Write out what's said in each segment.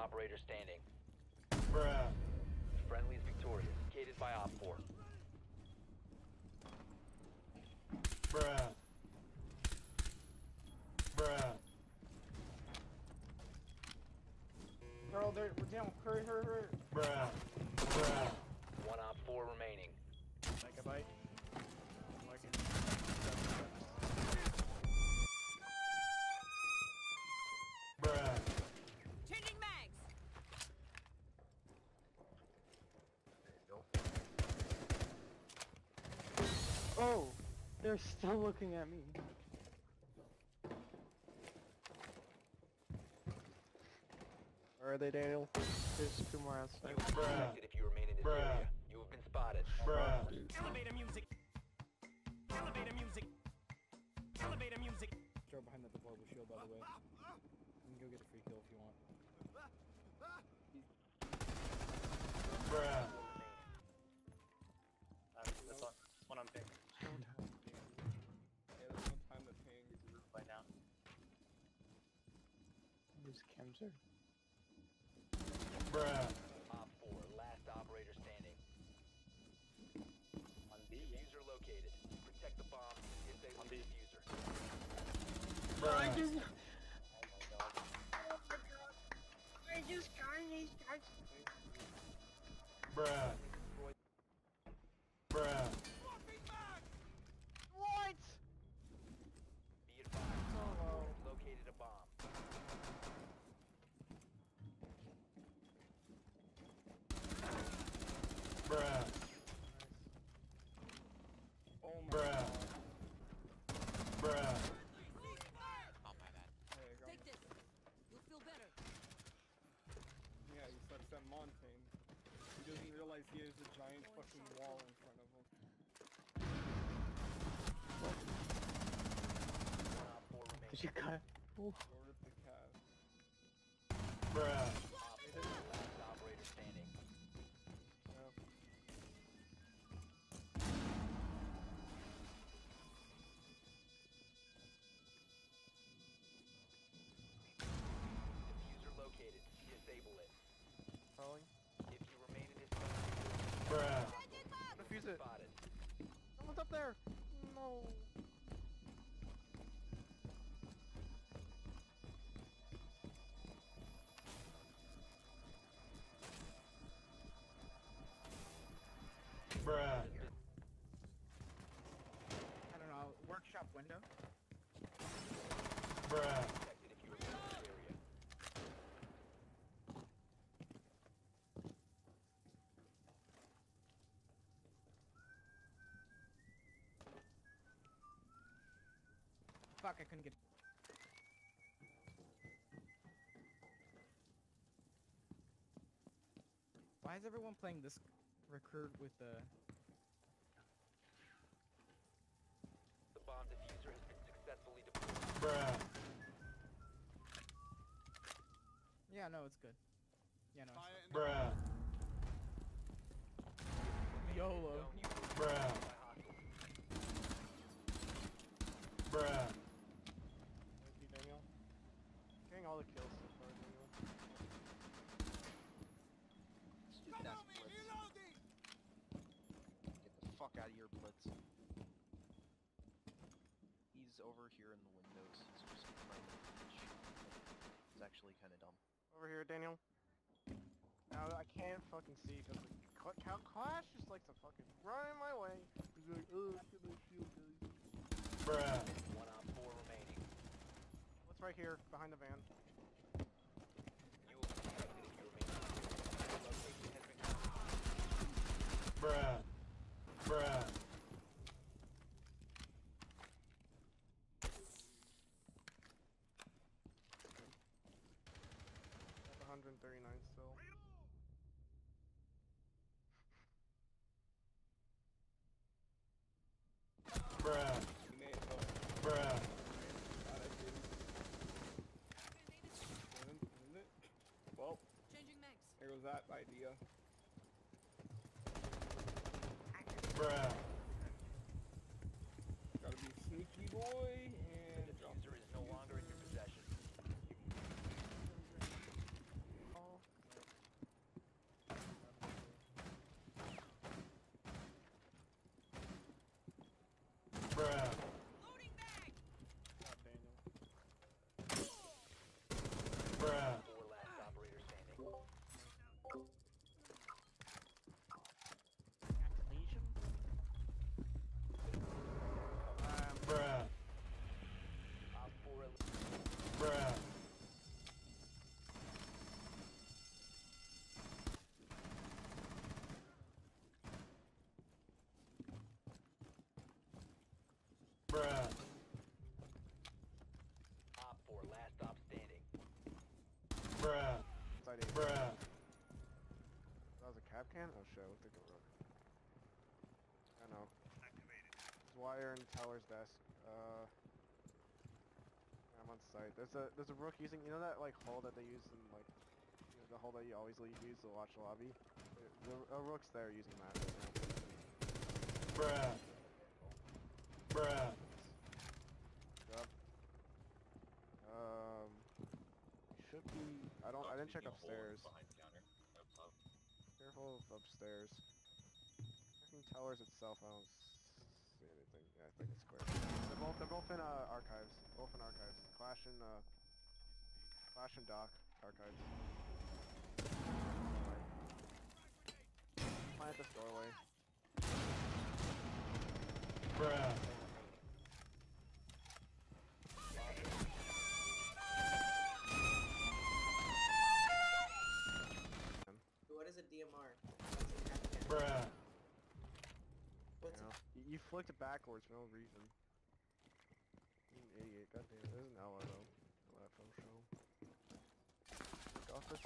operator standing. Bruh. Friendly's victorious. Located by Op 4. Bruh. Bruh. Bro, we're down. Hurry, hurry, hurry. Bruh. Bruh. One Op 4 remaining. Megabyte. Bruh. Changing mags. Oh, they're still looking at me. Where are they, Daniel? There's two more outside. Bruh. If you remain in this Bruh. area, you have been spotted. Bruh. Elevator music. Elevator music. Elevator music. Throw behind the deployable shield, by the way. You can go get a free kill if you want. Bruh. This one on ping. Yeah, there's no time to ping. By now. Who's Kemzer? Bruh. Op 4, last operator standing. On B, yeah. Diffuser located. Protect the bomb. Disable the diffuser. Bruh. I just got these guys. Bruh. Bruh. What? Be advised. Op 4 located a bomb. Bruh. Oh my Bruh. god. Bruh. Oh, my bad. There you go. Take this. You'll feel better. Yeah, he starts that Montaigne. He doesn't realize he has a giant fucking wall in front of him. One Op 4 remaining. Did you cut? Ooh. Go rip the cat. Bruh. Op 4, last operator standing. Yep. Diffuser located. Disable it. Calling. If you remain in this Bruh. Defuse it. spotted. Someone's up there. No. Bruh. I don't know. Workshop window. Bruh. Protected if you remain in this area. Fuck, I couldn't get. Why is everyone playing this recruit with the? The bomb diffuser has been successfully deployed. Bruh. Yeah, no, it's good. Yeah, no. It's Bruh. YOLO. Zone used Bruh. by hostiles. Bruh. Thank you, Daniel. Getting all the kills so far, Daniel. Stupid ass blitz. Get the fuck out of here, blitz. He's over here in the windows. He's just trying to glitch. It's actually kind of dumb. Over here, Daniel. Now I can't fucking see because the Clash just likes to fucking run in my way. He's like, oh, get my shield, guys. Bruh. One Op 4 remaining. What's right here behind the van? You will be detected if you remain in this area. Location has been Bruh. Bruh. At 139 still. Bruh. He made it, though. Bruh. God, I didn't. Isn't it? Well, Changing mags. there goes that idea. Bruh. Gotta be sneaky boy The and jump. diffuser is no longer in your possession. Oh. wire and Teller's desk. I'm on site. There's a rook using, you know that like hole that they use in like, you know, the hole that you always use to watch the lobby. A rook's there using that right now. Bruh. Bruh. Yep. Should be. I didn't check upstairs. Careful of upstairs. Checking Tellers itself. I don't see anything. Yeah, I think it's clear. They're both in archives. Both in archives. Clash and Doc archives. Plant this doorway. Bruh. What is a DMR? Bruh. What's You know, you flicked it backwards for no reason. You're an idiot. Goddamn. There's an Ella though. Ella from show. Office.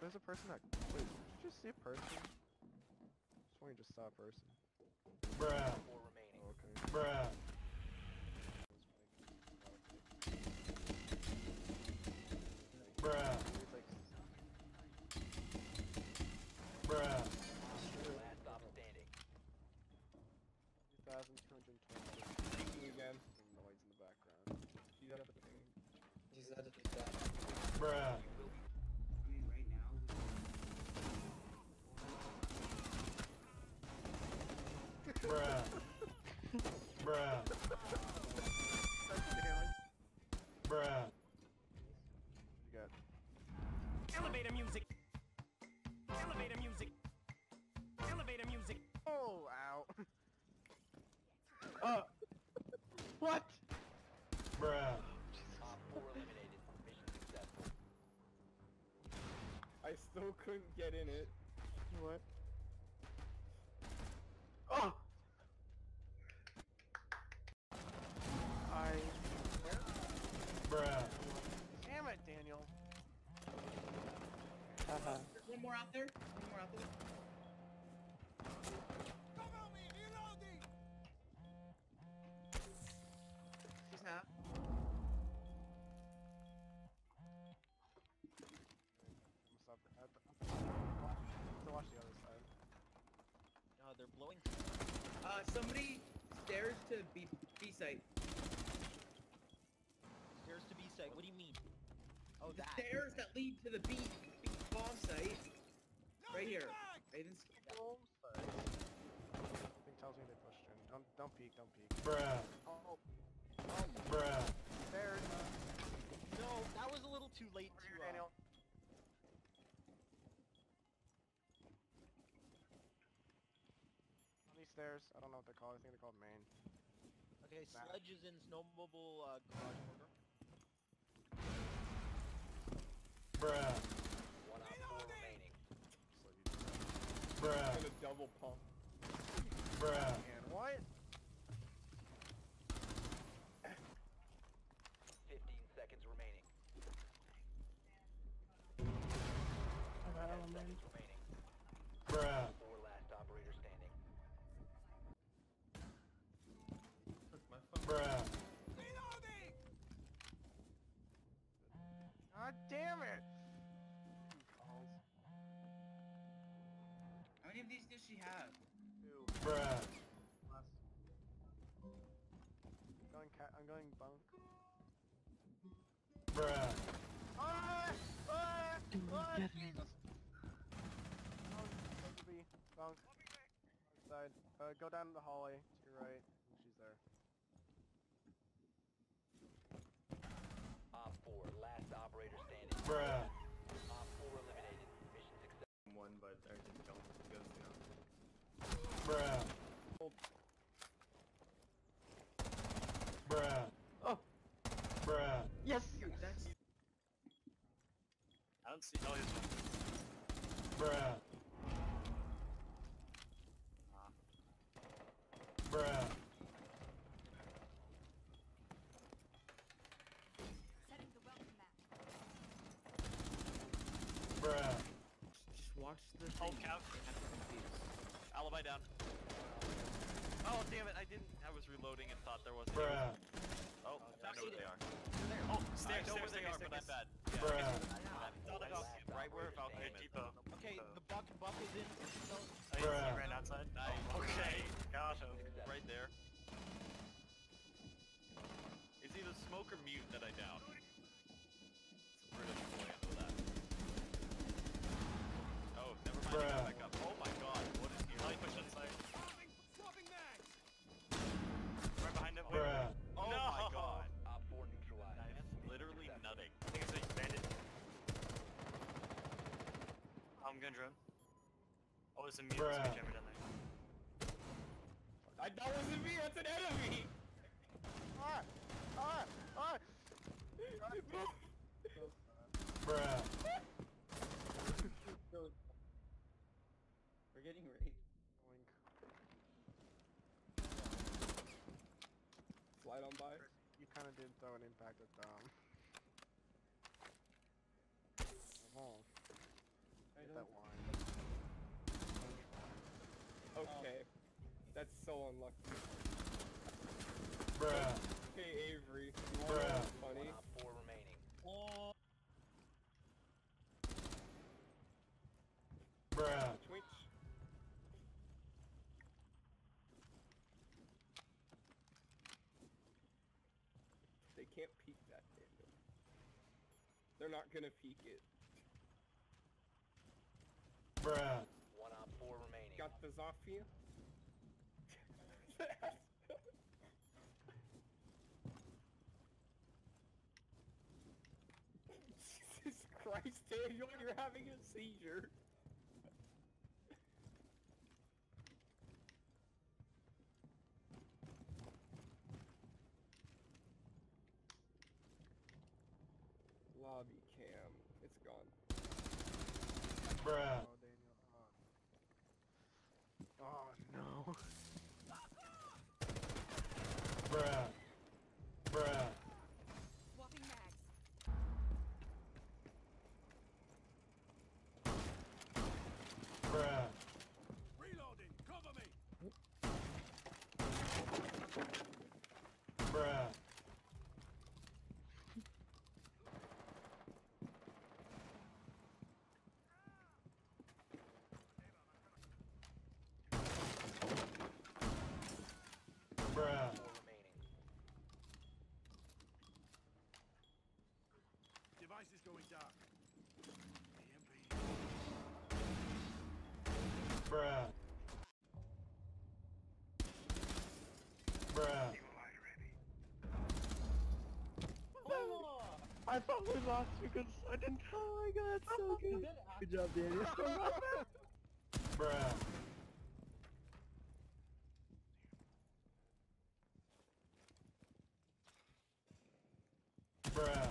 There's a person that. Wait, did you just see a person? I swear you just saw a person. Bruh. 4 remaining. Oh, okay. Bruh. Bruh. It's like. Bruh. Last stop standing. 2,220. Peeking again. The lights in the background. You have to ping. He's at that. Bruh. I mean, right now. Bruh. Bruh. Bruh. You got. Elevator music. Elevator music. Elevator music. Oh, ow. What? Bruh. Op 4 eliminated. Mission successful. I still couldn't get in it. What? Oh! Bruh. Damn it, Daniel. There's one more out there. One more out there. She's half. To watch the other side. They're blowing. Somebody stairs to B site. Stairs to B site. What do you mean? Oh, that. Stairs that lead to the B bomb site. Right here. Aiden's. Something tells me they pushed in. Don't peek, don't peek. Bruh. Oh, Bruh. there's No, that was a little too late to. Daniel. On these stairs, I don't know what they're called. I think they're called main. Okay, Sledge is in snowmobile garage corner. Bruh. 1 Op 4 remaining. Bruh. And a double pump. Bruh. And what? 15 seconds remaining. 10 seconds remaining. Bruh. 4 last operator standing. Bruh. God damn it! How many of these does she have? Two. Bruh. Less. I'm going bunk. Bruh. Jesus! Bunk. Side. Go down the hallway to your right. She's there. Op 4 last operator standing. Bruh. Op 4 eliminated. Mission successful. One, but everything goes down. Bruh. Bruh. Oh! Bruh. Yes! Dude, that's. I don't see. Oh, here's one. Bruh. Bruh. Setting the welcome map. Bruh. Just watch the Oh, thing. cow. Alibi down. Oh damn it! I didn't. I was reloading and thought there wasn't. Bruh. Oh, I know what they are. Oh, I know where they are, but I'm bad. Yeah. Bruh. Right where Valkyrie depot. Okay, the buck is in. Bruh. He ran outside. Nice. Okay, got him. Right there. It's either smoke or mute that I down. It's a British boy, I know that. Oh, never mind. Bruh. Back up. Oh my god, what is here? Push inside. Right behind him. Bruh. Oh No. my god. Op 4 neutralized. That's literally nutting. I think it's a bandit. I'm gonna drone. Oh, there's a mute Bruh. jammer down there. That wasn't me, that's an enemy! Ah! Ah! Ah! Bruh. We're getting raped. Slide on by. You kind of did throw an impact at them. Oh. Get that line. Okay. That's so unlucky. Bruh. Okay, Avery. You want Bruh. to funny? Op 4 remaining. Bruh. Twitch. They can't peek that tandem. They're not gonna peek it. Bruh. 1 Op 4 remaining. Got the Zofia? Jesus Christ, Daniel, you're having a seizure. Lobby cam. It's gone. Bruh. Oh, Daniel. Oh no. Bruh. Bruh. Swapping mags. Bruh. Reloading. Cover me. Bruh. Bruh. 4 remaining. Device is going dark. EMP. Bruh. Bruh. I thought we lost because I didn't. Oh my god, so good. Good job, Daniel. Bruh. Bruh. Bruh.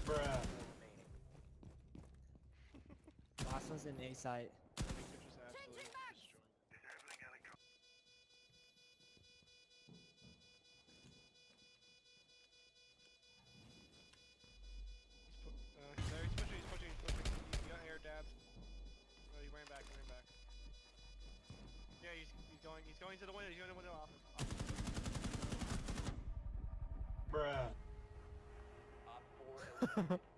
4 remaining. Last one's in A site. Changing mags. He's pushing. You got air dabs. Oh, he ran back. Yeah, he's going to the window. He's going to the window off. Bruh. Op 4 eliminated.